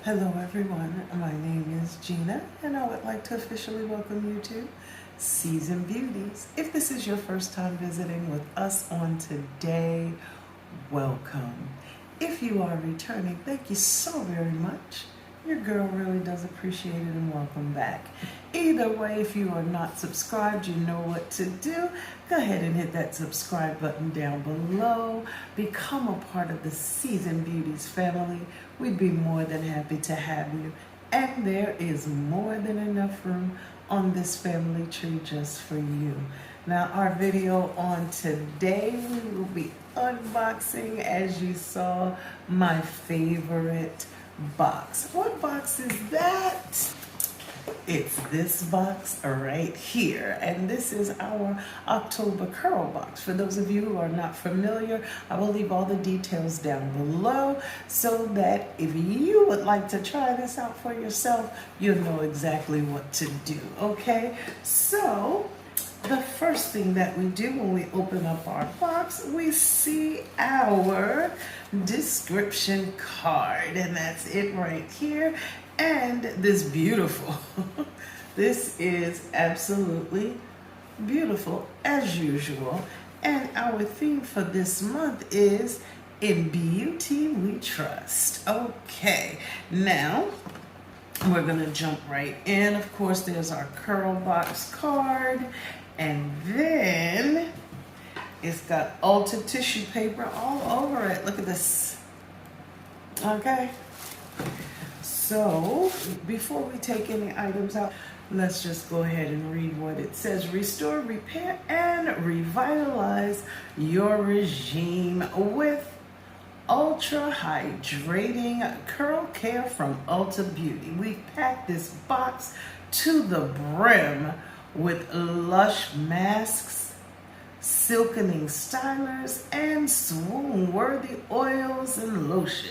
Hello everyone, my name is Gina and I would like to officially welcome you to Season Beauties. If this is your first time visiting with us on today, welcome. If you are returning, thank you so very much. Your girl really does appreciate it and welcome back. Either way, if you are not subscribed, you know what to do. Go ahead and hit that subscribe button down below. Become a part of the Season Beauties family. We'd be more than happy to have you. And there is more than enough room on this family tree just for you. Now, our video on today, we will be unboxing, as you saw, my favorite box. What box is that? It's this box right here, and this is our October Curl box. For those of you who are not familiar, I will leave all the details down below so that if you would like to try this out for yourself, you'll know exactly what to do, okay? So the first thing that we do when we open up our box, we see our description card, and that's it right here. And this beautiful, this is absolutely beautiful as usual. And our theme for this month is In Beauty We Trust. Okay, now we're gonna jump right in. Of course, there's our Curlbox card, and then it's got Ulta tissue paper all over it. Look at this. Okay. So, before we take any items out, let's just go ahead and read what it says. Restore, repair, and revitalize your regime with ultra hydrating curl care from Ulta Beauty. We packed this box to the brim with lush masks, silkening stylers, and swoon-worthy oils and lotions.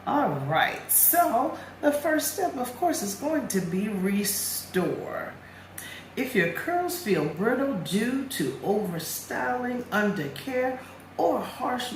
All right, so the first step, of course, is going to be restore. If your curls feel brittle due to overstyling, undercare, or harsh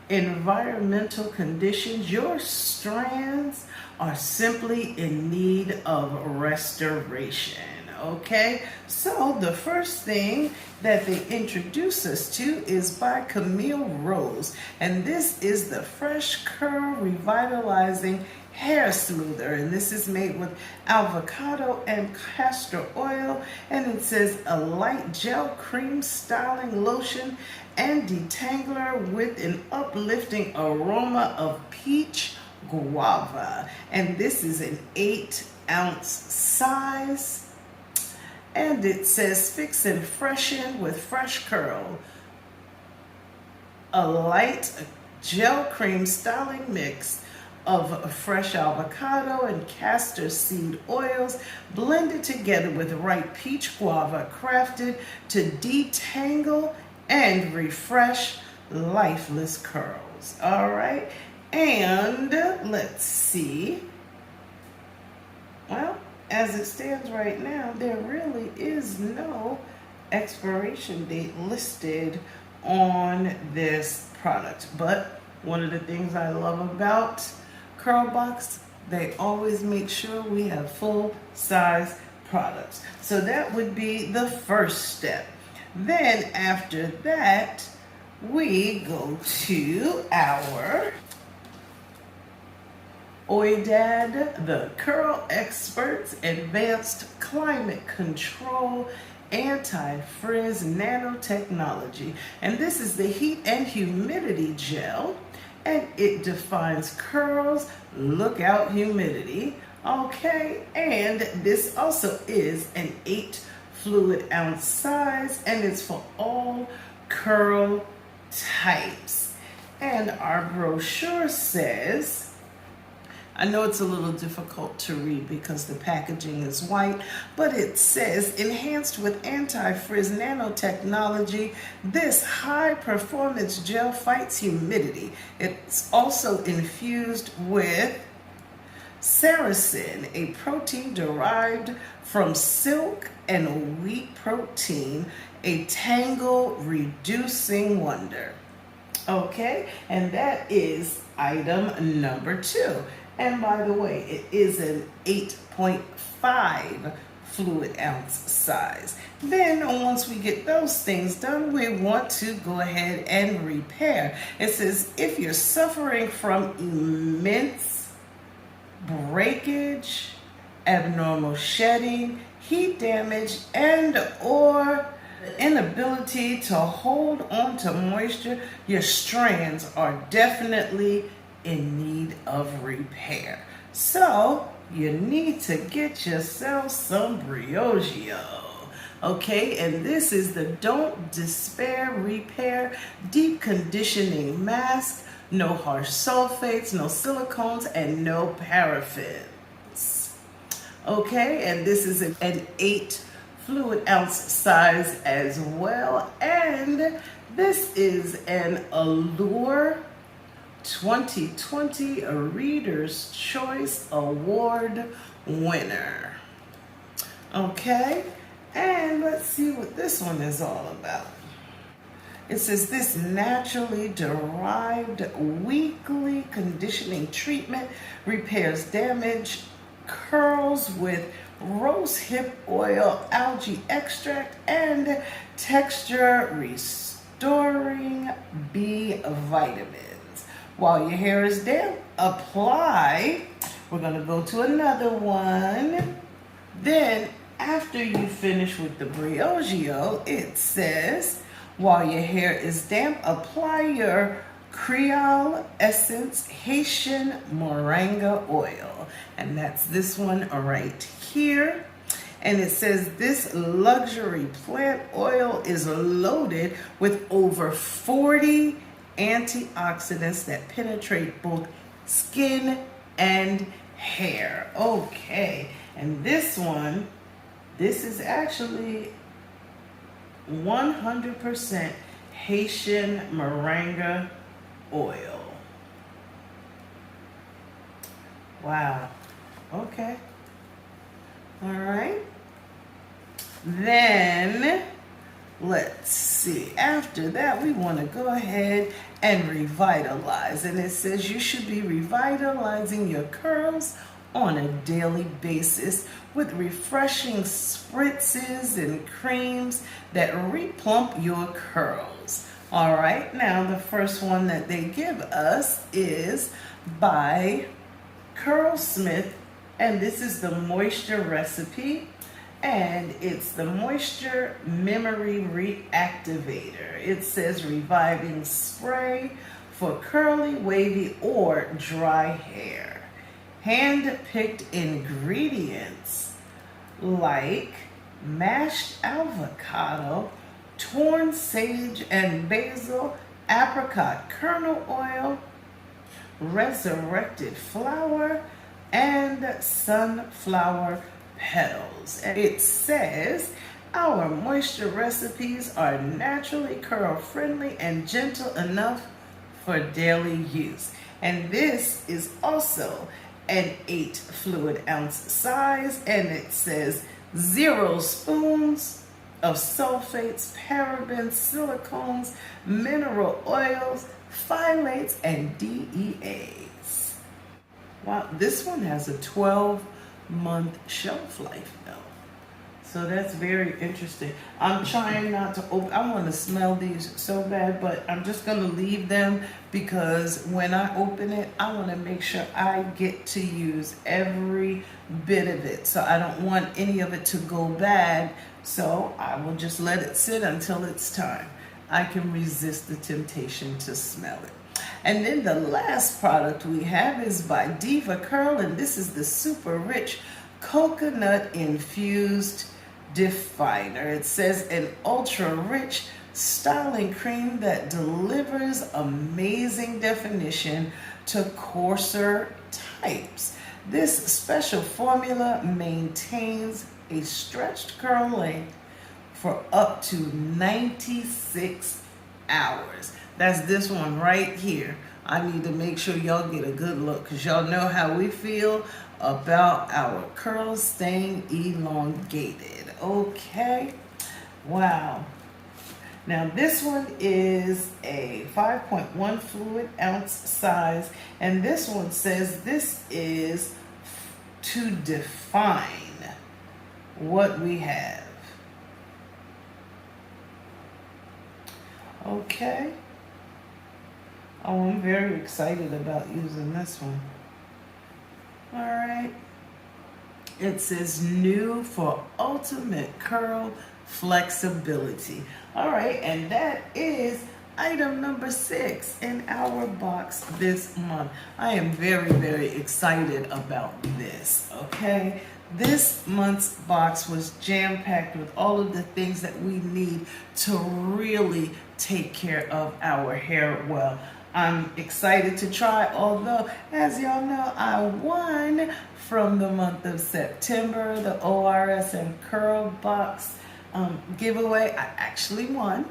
environmental conditions, your strands are simply in need of restoration. Okay, so the first thing that they introduce us to is by Camille Rose, and this is the Fresh Curl Revitalizing Hair Smoother, and this is made with avocado and castor oil, and it says a light gel cream styling lotion and detangler with an uplifting aroma of peach guava, and this is an 8-ounce size. And it says fix and freshen with Fresh Curl, a light gel cream styling mix of fresh avocado and castor seed oils blended together with ripe peach guava, crafted to detangle and refresh lifeless curls. All right, and let's see. Well, as it stands right now, there really is no expiration date listed on this product. But one of the things I love about Curlbox, they always make sure we have full-size products. So that would be the first step. Then after that, we go to our OIDAD, the Curl Experts Advanced Climate Control Anti-Frizz Nanotechnology. And this is the heat and humidity gel, and it defines curls. Look out, humidity. Okay, and this also is an 8 fluid ounce size, and it's for all curl types. And our brochure says, I know it's a little difficult to read because the packaging is white, but it says, enhanced with anti-frizz nanotechnology, this high-performance gel fights humidity. It's also infused with Saracen, a protein derived from silk and wheat protein, a tangle-reducing wonder. Okay, and that is item number 2. And by the way, it is an 8.5 fluid ounce size. Then once we get those things done, we want to go ahead and repair. It says if you're suffering from immense breakage, abnormal shedding, heat damage, and or inability to hold on to moisture, your strands are definitely in need of repair. So you need to get yourself some Briogeo. Okay, and this is the Don't Despair Repair Deep Conditioning Mask. No harsh sulfates, no silicones, and no paraffins. Okay, and this is an 8 fluid ounce size as well. And this is an Allure 2020 Reader's Choice Award winner. Okay, and let's see what this one is all about. It says this naturally derived weekly conditioning treatment repairs damaged curls with rosehip oil, algae extract, and texture restoring B vitamins. While your hair is damp, apply. We're going to go to another one. Then after you finish with the Briogeo, it says while your hair is damp, apply your Creole Essence Haitian Moringa oil. And that's this one right here. And it says this luxury plant oil is loaded with over 40 antioxidants that penetrate both skin and hair. Okay, and this one, this is actually 100% Haitian Moringa oil. Wow. Okay. All right. Then let's see. After that, we want to go ahead and revitalize. And it says you should be revitalizing your curls on a daily basis with refreshing spritzes and creams that replump your curls. All right, now the first one that they give us is by Curlsmith, and this is the moisture recipe, and it's the moisture memory reactivator. It says reviving spray for curly, wavy, or dry hair. Hand-picked ingredients like mashed avocado, torn sage and basil, apricot kernel oil, resurrected flour, and sunflower petals. And it says our moisture recipes are naturally curl friendly and gentle enough for daily use. And this is also an 8 fluid ounce size, and it says 0 spoons of sulfates, parabens, silicones, mineral oils, phthalates, and DEAs. Wow, this one has a 12-month shelf life though. So that's very interesting. I'm trying not to open, I want to smell these so bad, but I'm just going to leave them because when I open it, I want to make sure I get to use every bit of it. So I don't want any of it to go bad. So I will just let it sit until it's time. I can resist the temptation to smell it. And then the last product we have is by Diva Curl, and this is the super rich coconut infused definer. It says an ultra rich styling cream that delivers amazing definition to coarser types. This special formula maintains a stretched curl length for up to 96 hours. That's this one right here. I need to make sure y'all get a good look because y'all know how we feel about our curls staying elongated. Okay, wow. Now this one is a 5.1 fluid ounce size, and this one says this is to define what we have. Okay. Oh, I'm very excited about using this one. All right. It says new for ultimate curl flexibility. All right, and that is item number 6 in our box this month. I am very, very excited about this, okay? This month's box was jam-packed with all of the things that we need to really take care of our hair well. I'm excited to try, although, as y'all know, I won from the month of September, the ORS and Curlbox giveaway. I actually won.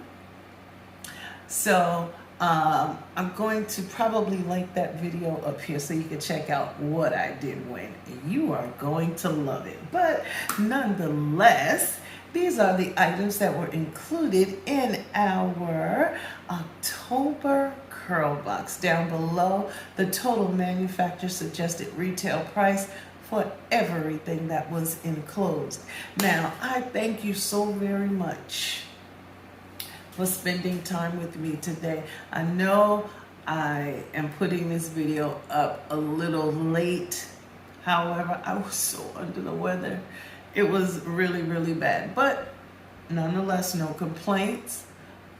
So I'm going to probably link that video up here so you can check out what I did win. You are going to love it. But nonetheless, these are the items that were included in our October Curl Box. Down below, the total manufacturer suggested retail price for everything that was enclosed. Now, I thank you so very much for spending time with me today. I know I am putting this video up a little late. However, I was so under the weather. It was really, really bad. But nonetheless, no complaints.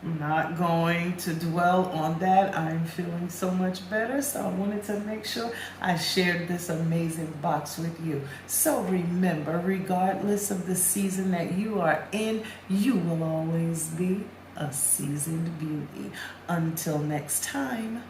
I'm not going to dwell on that. I'm feeling so much better, so I wanted to make sure I shared this amazing box with you. So remember, regardless of the season that you are in, you will always be a seasoned beauty. Until next time.